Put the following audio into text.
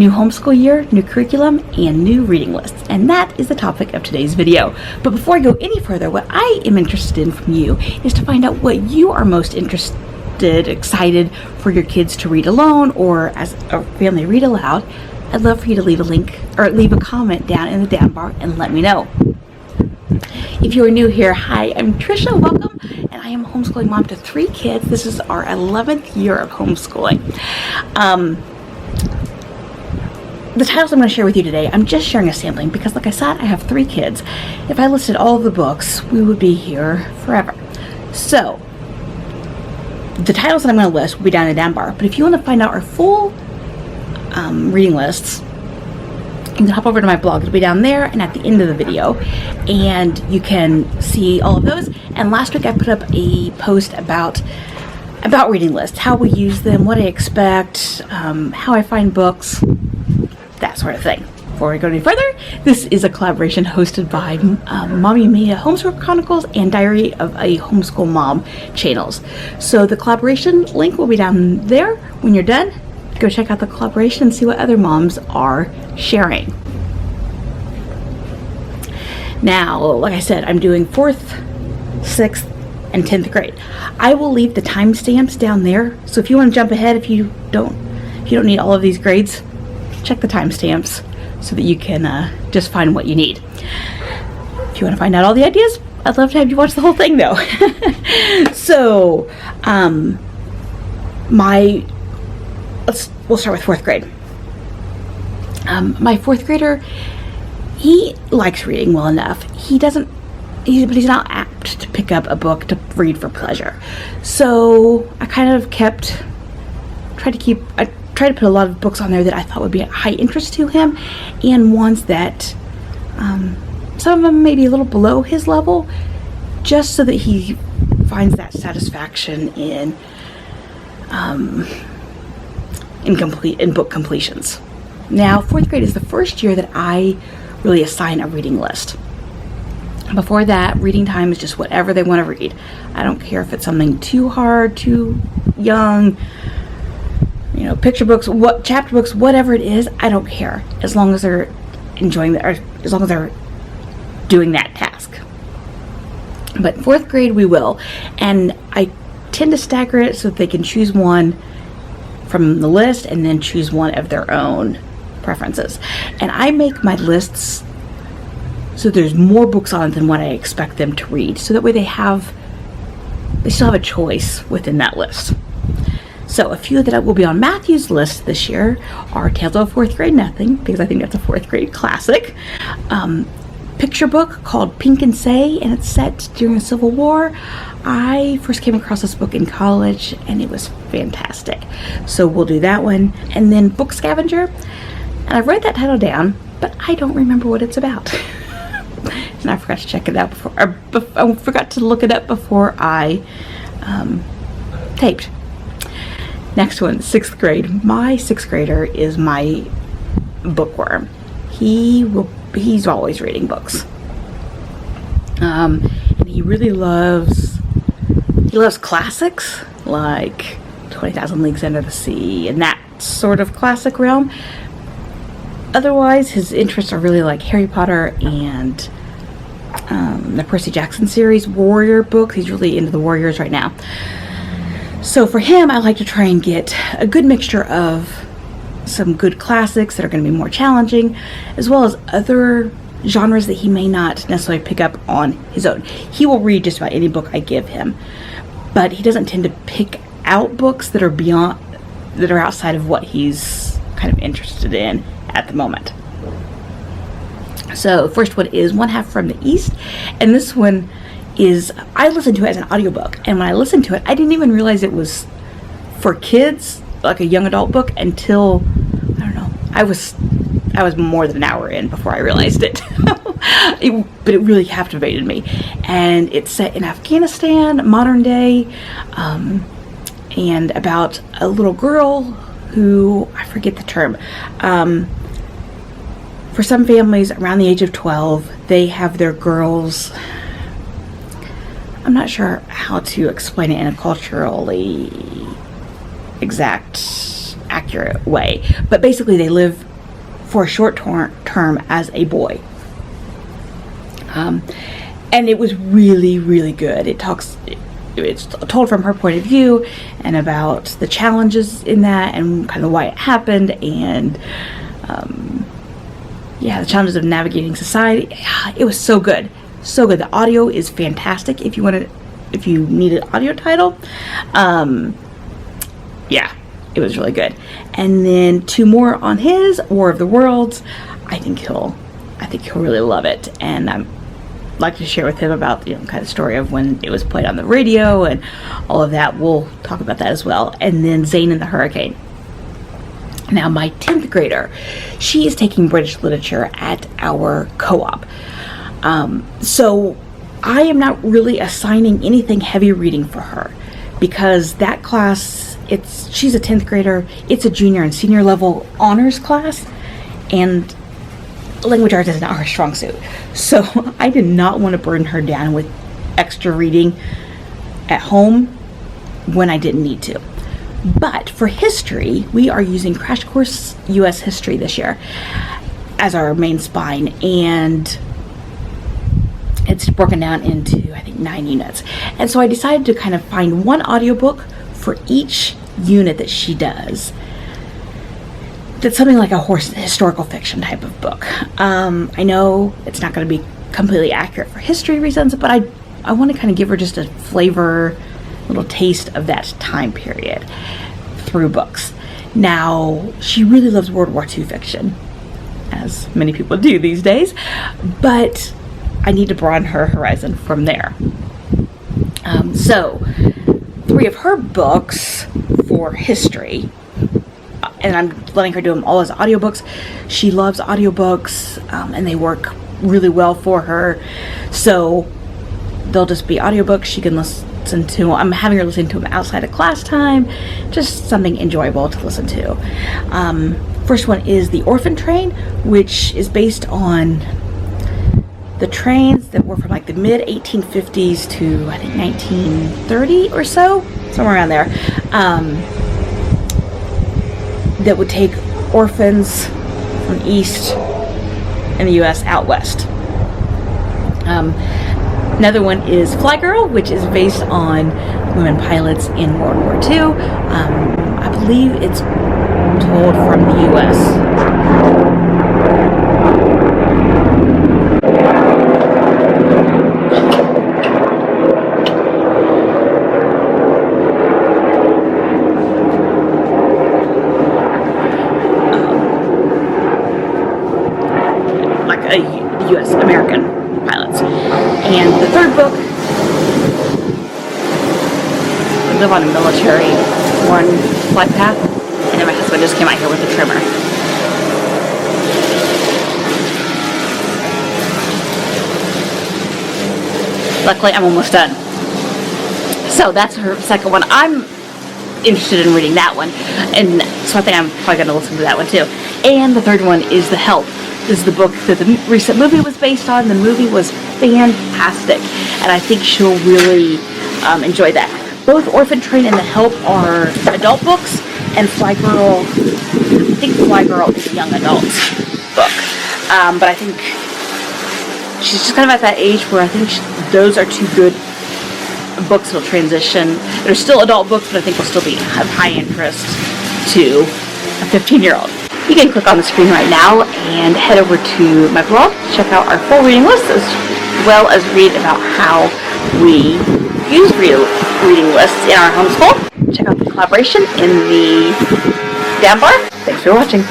New homeschool year, new curriculum, and new reading lists. And that is the topic of today's video. But before I go any further, what I am interested in from you is to find out what you are most excited for your kids to read alone or as a family read aloud. I'd love for you to leave a link or leave a comment down in the down bar and let me know. If you are new here, hi, I'm Tricia, welcome, and I am a homeschooling mom to 3 kids. This is our 11th year of homeschooling. The titles I'm going to share with you today, I'm just sharing a sampling because, like I said, I have 3 kids. If I listed all of the books, we would be here forever. So, the titles that I'm going to list will be down in the down bar, but if you want to find out our full reading lists, you can hop over to my blog. It'll be down there and at the end of the video, and you can see all of those. And last week I put up a post about reading lists, how we use them, what I expect, how I find books, that sort of thing. Before we go any further, this is a collaboration hosted by Mommy and Mia Homeschool Chronicles and Diary of a Homeschool Mom channels. So the collaboration link will be down there. When you're done, go check out the collaboration and see what other moms are sharing. Now, like I said, I'm doing 4th, 6th, and 10th grade. I will leave the timestamps down there. So if you want to jump ahead, if you don't need all of these grades, check the timestamps so that you can just find what you need. If you want to find out all the ideas, I'd love to have you watch the whole thing though. So, we'll start with 4th grade. My 4th grader, he likes reading well enough. But he's not apt to pick up a book to read for pleasure. So I kind of tried to put a lot of books on there that I thought would be of high interest to him, and ones that some of them may be a little below his level, just so that he finds that satisfaction in book completions. Now, 4th grade is the first year that I really assign a reading list. Before that, reading time is just whatever they want to read. I don't care if it's something too hard, too young, picture books, chapter books, whatever it is, I don't care, as long as they're enjoying as long as they're doing that task. But 4th grade we will, and I tend to stagger it so that they can choose one from the list and then choose one of their own preferences. And I make my lists so there's more books on it than what I expect them to read, so that way they still have a choice within that list. So a few that will be on Matthew's list this year are Tales of 4th Grade Nothing, because I think that's a 4th grade classic. Picture book called Pink and Say, and it's set during the Civil War. I first came across this book in college and it was fantastic. So we'll do that one. And then Book Scavenger. And I've read that title down, but I don't remember what it's about. And I forgot to check it out I forgot to look it up before I taped. Next one, 6th grade. My 6th grader is my bookworm. He's always reading books. And he really loves classics like 20,000 Leagues Under the Sea and that sort of classic realm. Otherwise, his interests are really like Harry Potter and the Percy Jackson series, warrior books. He's really into the warriors right now. So for him, I like to try and get a good mixture of some good classics that are going to be more challenging, as well as other genres that he may not necessarily pick up on his own. He will read just about any book I give him, but he doesn't tend to pick out books that are outside of what he's kind of interested in at the moment. So first one is One Half from the East, and this one is, I listened to it as an audiobook, and when I listened to it, I didn't even realize it was for kids, like a young adult book, until, I don't know, I was more than an hour in before I realized it. But it really captivated me. And it's set in Afghanistan, modern day, and about a little girl who, I forget the term, for some families around the age of 12, they have their girls, I'm not sure how to explain it in a culturally accurate way, but basically they live for a short term as a boy. And it was really, really good. It's told from her point of view and about the challenges in that and kind of why it happened, and the challenges of navigating society. It was so good. So good. The audio is fantastic if you need an audio title. It was really good. And then 2 more on his War of the Worlds. I think he'll really love it. And I'd like to share with him about the kind of story of when it was played on the radio and all of that. We'll talk about that as well. And then Zane and the Hurricane. Now, my 10th grader, she is taking British literature at our co-op. So I am not really assigning anything heavy reading for her, because that class, she's a 10th grader. It's a junior and senior level honors class, and language arts is not her strong suit. So I did not want to burden her down with extra reading at home when I didn't need to. But for history, we are using Crash Course U.S. History this year as our main spine, and it's broken down into, I think, 9 units. And so I decided to kind of find one audiobook for each unit that she does. That's something like a historical fiction type of book. I know it's not going to be completely accurate for history reasons, but I want to kind of give her just a flavor, little taste of that time period through books. Now, she really loves World War II fiction, as many people do these days, but I need to broaden her horizon from there. So 3 of her books for history, and I'm letting her do them all as audiobooks. She loves audiobooks, and they work really well for her. So they'll just be audiobooks she can listen to. I'm having her listen to them outside of class time, just something enjoyable to listen to. First one is The Orphan Train, which is based on the trains that were from like the mid 1850s to I think 1930 or so, somewhere around there, that would take orphans from east in the U.S. out west. Another one is Flygirl, which is based on women pilots in World War II. I believe it's told from the U.S. U.S. American pilots. And the third book, we live on a military one flight path, and then my husband just came out here with a trimmer. Luckily, I'm almost done. So that's her second one. I'm interested in reading that one, and so I think I'm probably going to listen to that one too. And the third one is The Help. This is the book that the recent movie was based on. The movie was fantastic, and I think she'll really enjoy that. Both Orphan Train and The Help are adult books, and Flygirl, I think Flygirl is a young adult book. But I think she's just kind of at that age where I think those are 2 good books that'll transition. They're still adult books, but I think will still have high interest to a 15-year-old. You can click on the screen right now and head over to my blog to check out our full reading list, as well as read about how we use reading lists in our homeschool. Check out the collaboration in the down bar. Thanks for watching.